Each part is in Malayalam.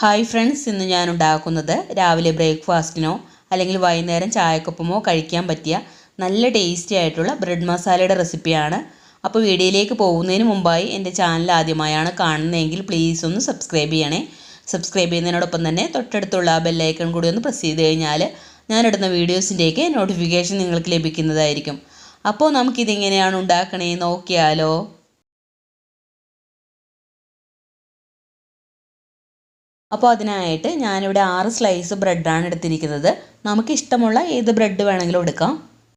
ഹായ് ഫ്രണ്ട്സ്, ഇന്ന് ഞാൻ ഉണ്ടാക്കുന്നത് രാവിലെ ബ്രേക്ക്ഫാസ്റ്റിനോ അല്ലെങ്കിൽ വൈകുന്നേരം ചായക്കൊപ്പമോ കഴിക്കാൻ പറ്റിയ നല്ല ടേസ്റ്റി ആയിട്ടുള്ള ബ്രെഡ് മസാലയുടെ റെസിപ്പിയാണ്. അപ്പോൾ വീഡിയോയിലേക്ക് പോകുന്നതിന് മുമ്പായി എൻ്റെ ചാനൽ ആദ്യമായാണ് കാണുന്നതെങ്കിൽ പ്ലീസ് ഒന്ന് സബ്സ്ക്രൈബ് ചെയ്യണേ. സബ്സ്ക്രൈബ് ചെയ്യുന്നതിനോടൊപ്പം തന്നെ തൊട്ടടുത്തുള്ള ബെല്ലൈക്കൺ കൂടി ഒന്ന് പ്രസ് ചെയ്ത് കഴിഞ്ഞാൽ ഞാനിടുന്ന വീഡിയോസിൻ്റെയൊക്കെ നോട്ടിഫിക്കേഷൻ നിങ്ങൾക്ക് ലഭിക്കുന്നതായിരിക്കും. അപ്പോൾ നമുക്കിതെങ്ങനെയാണ് ഉണ്ടാക്കണേ നോക്കിയാലോ. അപ്പോൾ അതിനായിട്ട് ഞാനിവിടെ 6 സ്ലൈസ് ബ്രെഡാണ് എടുത്തിരിക്കുന്നത്. നമുക്ക് ഇഷ്ടമുള്ള ഏത് ബ്രെഡ് വേണമെങ്കിലും എടുക്കാം.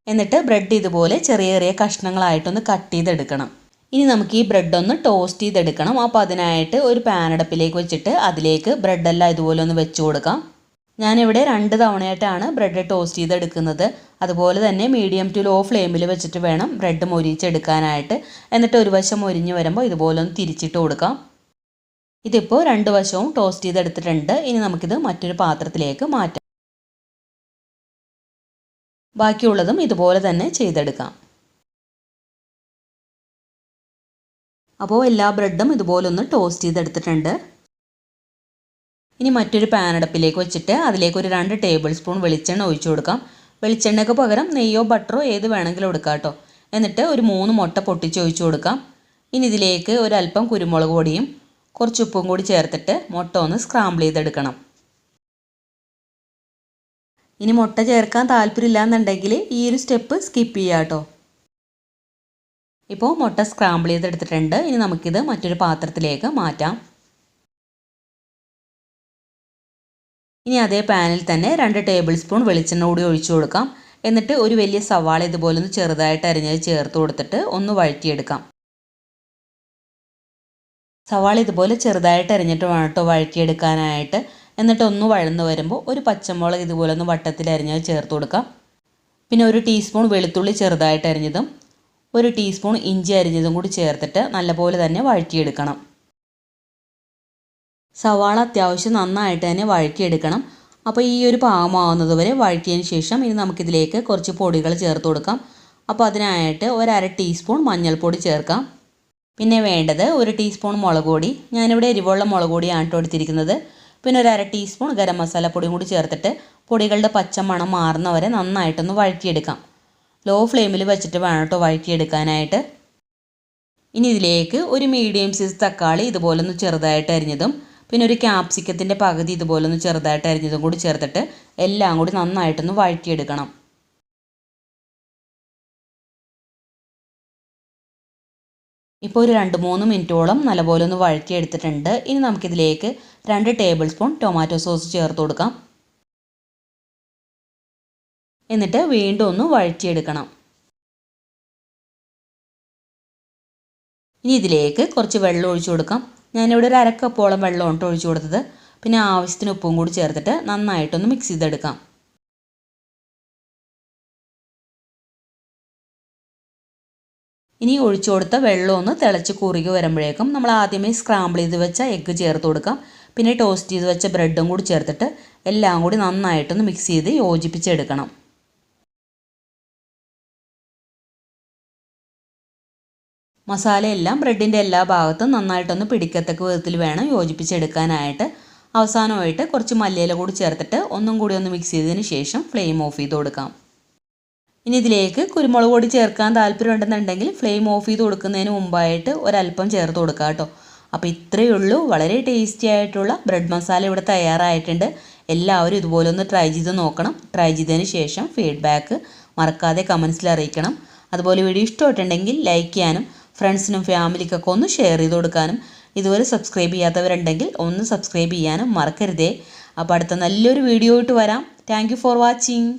എന്നിട്ട് ബ്രെഡ് ഇതുപോലെ ചെറിയ ചെറിയ കഷ്ണങ്ങളായിട്ടൊന്ന് കട്ട് ചെയ്തെടുക്കണം. ഇനി നമുക്ക് ഈ ബ്രെഡ് ഒന്ന് ടോസ്റ്റ് ചെയ്തെടുക്കണം. അപ്പോൾ അതിനായിട്ട് ഒരു പാൻ അടുപ്പിലേക്ക് വെച്ചിട്ട് അതിലേക്ക് ബ്രെഡെല്ലാം ഇതുപോലെ ഒന്ന് വെച്ച് കൊടുക്കാം. ഞാനിവിടെ 2 തവണയായിട്ടാണ് ബ്രെഡ് ടോസ്റ്റ് ചെയ്തെടുക്കുന്നത്. അതുപോലെ തന്നെ മീഡിയം ടു ലോ ഫ്ലെയിമിൽ വെച്ചിട്ട് വേണം ബ്രെഡ് മൊരിച്ചെടുക്കാനായിട്ട്. എന്നിട്ട് ഒരു വശം മൊരിഞ്ഞ് വരുമ്പോൾ ഇതുപോലെ ഒന്ന് തിരിച്ചിട്ട് കൊടുക്കാം. ഇതിപ്പോൾ 2 വശവും ടോസ്റ്റ് ചെയ്തെടുത്തിട്ടുണ്ട്. ഇനി നമുക്കിത് മറ്റൊരു പാത്രത്തിലേക്ക് മാറ്റാം. ബാക്കിയുള്ളതും ഇതുപോലെ തന്നെ ചെയ്തെടുക്കാം. അപ്പോൾ എല്ലാ ബ്രെഡും ഇതുപോലെ ഒന്ന് ടോസ്റ്റ് ചെയ്തെടുത്തിട്ടുണ്ട്. ഇനി മറ്റൊരു പാൻ അടുപ്പിലേക്ക് വെച്ചിട്ട് അതിലേക്ക് ഒരു 2 ടേബിൾ സ്പൂൺ വെളിച്ചെണ്ണ ഒഴിച്ചു കൊടുക്കാം. വെളിച്ചെണ്ണയ്ക്ക് പകരം നെയ്യോ ബട്ടറോ ഏത് വേണമെങ്കിലും എടുക്കാം കേട്ടോ. എന്നിട്ട് ഒരു 3 മുട്ട പൊട്ടിച്ച് ഒഴിച്ചു കൊടുക്കാം. ഇനി ഇതിലേക്ക് ഒരല്പം കുരുമുളക് പൊടിയും കുറച്ച് ഉപ്പും കൂടി ചേർത്തിട്ട് മുട്ട ഒന്ന് സ്ക്രാമ്പിൾ ചെയ്തെടുക്കണം. ഇനി മുട്ട ചേർക്കാൻ താല്പര്യമില്ല എന്നുണ്ടെങ്കിൽ ഈ ഒരു സ്റ്റെപ്പ് സ്കിപ്പ് ചെയ്യാം കേട്ടോ. ഇപ്പോൾ മുട്ട സ്ക്രാമ്പിൾ ചെയ്തെടുത്തിട്ടുണ്ട്. ഇനി നമുക്കിത് മറ്റൊരു പാത്രത്തിലേക്ക് മാറ്റാം. ഇനി അതേ പാനിൽ തന്നെ 2 ടേബിൾ സ്പൂൺ വെളിച്ചെണ്ണ കൂടി ഒഴിച്ചു കൊടുക്കാം. എന്നിട്ട് ഒരു വലിയ സവാള ഇതുപോലെ ഒന്ന് ചെറുതായിട്ട് അരിഞ്ഞത് ചേർത്ത് കൊടുത്തിട്ട് ഒന്ന് വഴറ്റിയെടുക്കാം. സവാള ഇതുപോലെ ചെറുതായിട്ട് അരിഞ്ഞിട്ട് വേണം കേട്ടോ വഴറ്റിയെടുക്കാനായിട്ട്. എന്നിട്ട് ഒന്ന് വഴന്ന് വരുമ്പോൾ ഒരു പച്ചമുളക് ഇതുപോലെ ഒന്ന് വട്ടത്തിൽ അരിഞ്ഞത് ചേർത്ത് കൊടുക്കാം. പിന്നെ 1 ടീസ്പൂൺ വെളുത്തുള്ളി ചെറുതായിട്ട് അരിഞ്ഞതും 1 ടീസ്പൂൺ ഇഞ്ചി അരിഞ്ഞതും കൂടി ചേർത്തിട്ട് നല്ലപോലെ തന്നെ വഴറ്റിയെടുക്കണം. സവാള അത്യാവശ്യം നന്നായിട്ട് തന്നെ വഴറ്റിയെടുക്കണം. അപ്പോൾ ഈ ഒരു പാകമാവുന്നത് വരെ വഴറ്റിയതിന് ശേഷം ഇനി നമുക്കിതിലേക്ക് കുറച്ച് പൊടികൾ ചേർത്ത് കൊടുക്കാം. അപ്പോൾ അതിനായിട്ട് 1/2 ടീസ്പൂൺ മഞ്ഞൾപ്പൊടി ചേർക്കാം. പിന്നെ വേണ്ടത് 1 ടീസ്പൂൺ മുളക് പൊടി. ഞാനിവിടെ എരിവുള്ള മുളക് പൊടിയാണ് എടുത്തിരിക്കുന്നത്. പിന്നെ 1/2 ടീസ്പൂൺ ഗരം മസാലപ്പൊടിയും കൂടി ചേർത്തിട്ട് പൊടികളുടെ പച്ചമണം മാറുന്നവരെ നന്നായിട്ടൊന്ന് വഴറ്റിയെടുക്കാം. ലോ ഫ്ലെയിമിൽ വെച്ചിട്ട് വേണം കേട്ടോ വഴറ്റിയെടുക്കാനായിട്ട്. ഇനി ഇതിലേക്ക് ഒരു മീഡിയം സൈസ് തക്കാളി ഇതുപോലെ ഒന്ന് ചെറുതായിട്ട് അരിഞ്ഞതും പിന്നെ ഒരു ക്യാപ്സിക്കത്തിൻ്റെ പകുതി ഇതുപോലെ ഒന്ന് ചെറുതായിട്ട് അരിഞ്ഞതും കൂടി ചേർത്തിട്ട് എല്ലാം കൂടി നന്നായിട്ടൊന്ന് വഴറ്റിയെടുക്കണം. ഇപ്പോൾ ഒരു 2-3 മിനിറ്റോളം നല്ലപോലെ ഒന്ന് വഴറ്റിയെടുത്തിട്ടുണ്ട്. ഇനി നമുക്കിതിലേക്ക് 2 ടേബിൾ സ്പൂൺ ടൊമാറ്റോ സോസ് ചേർത്ത് കൊടുക്കാം. എന്നിട്ട് വീണ്ടും ഒന്ന് വഴറ്റിയെടുക്കണം. ഇനി ഇതിലേക്ക് കുറച്ച് വെള്ളം ഒഴിച്ചു കൊടുക്കാം. ഞാനിവിടെ ഒരു 1/2 കപ്പോളം വെള്ളമാണ് ഒഴിച്ചു കൊടുത്തത്. പിന്നെ ആവശ്യത്തിന് ഉപ്പും കൂടി ചേർത്തിട്ട് നന്നായിട്ടൊന്ന് മിക്സ് ചെയ്തെടുക്കാം. ഇനി ഒഴിച്ചു കൊടുത്ത വെള്ളം ഒന്ന് തിളച്ച് കുറുകി വരുമ്പോഴേക്കും നമ്മൾ ആദ്യമേ സ്ക്രാമ്പിൾ ചെയ്ത് വെച്ച എഗ്ഗ് ചേർത്ത് കൊടുക്കാം. പിന്നെ ടോസ്റ്റ് ചെയ്ത് വെച്ച ബ്രെഡും കൂടി ചേർത്തിട്ട് എല്ലാം കൂടി നന്നായിട്ടൊന്ന് മിക്സ് ചെയ്ത് യോജിപ്പിച്ചെടുക്കണം. മസാലയെല്ലാം ബ്രെഡിൻ്റെ എല്ലാ ഭാഗത്തും നന്നായിട്ടൊന്ന് പിടിക്കത്തക്ക വിധത്തിൽ വേണം യോജിപ്പിച്ചെടുക്കാനായിട്ട്. അവസാനമായിട്ട് കുറച്ച് മല്ലിയില കൂടി ചേർത്തിട്ട് ഒന്നും കൂടി ഒന്ന് മിക്സ് ചെയ്തതിന് ശേഷം ഫ്ലെയിം ഓഫ് ചെയ്ത് കൊടുക്കാം. ഇനി ഇതിലേക്ക് കുരുമുളക് പൊടി ചേർക്കാൻ താല്പര്യമുണ്ടെന്നുണ്ടെങ്കിൽ ഫ്ലെയിം ഓഫ് ചെയ്ത് കൊടുക്കുന്നതിന് മുമ്പായിട്ട് ഒരല്പം ചേർത്ത് കൊടുക്കാം കേട്ടോ. അപ്പോൾ ഇത്രയേ ഉള്ളൂ. വളരെ ടേസ്റ്റി ആയിട്ടുള്ള ബ്രെഡ് മസാല ഇവിടെ തയ്യാറായിട്ടുണ്ട്. എല്ലാവരും ഇതുപോലെ ഒന്ന് ട്രൈ ചെയ്ത് നോക്കണം. ട്രൈ ചെയ്തതിന് ശേഷം ഫീഡ്ബാക്ക് മറക്കാതെ കമൻസിൽ അറിയിക്കണം. അതുപോലെ വീഡിയോ ഇഷ്ടമായിട്ടുണ്ടെങ്കിൽ ലൈക്ക് ചെയ്യാനും ഫ്രണ്ട്സിനും ഫാമിലിക്കൊക്കെ ഒന്ന് ഷെയർ ചെയ്ത് കൊടുക്കാനും ഇതുവരെ സബ്സ്ക്രൈബ് ചെയ്യാത്തവരുണ്ടെങ്കിൽ ഒന്ന് സബ്സ്ക്രൈബ് ചെയ്യാനും മറക്കരുതേ. അപ്പോൾ അടുത്ത നല്ലൊരു വീഡിയോ ആയിട്ട് വരാം. Thank you for watching.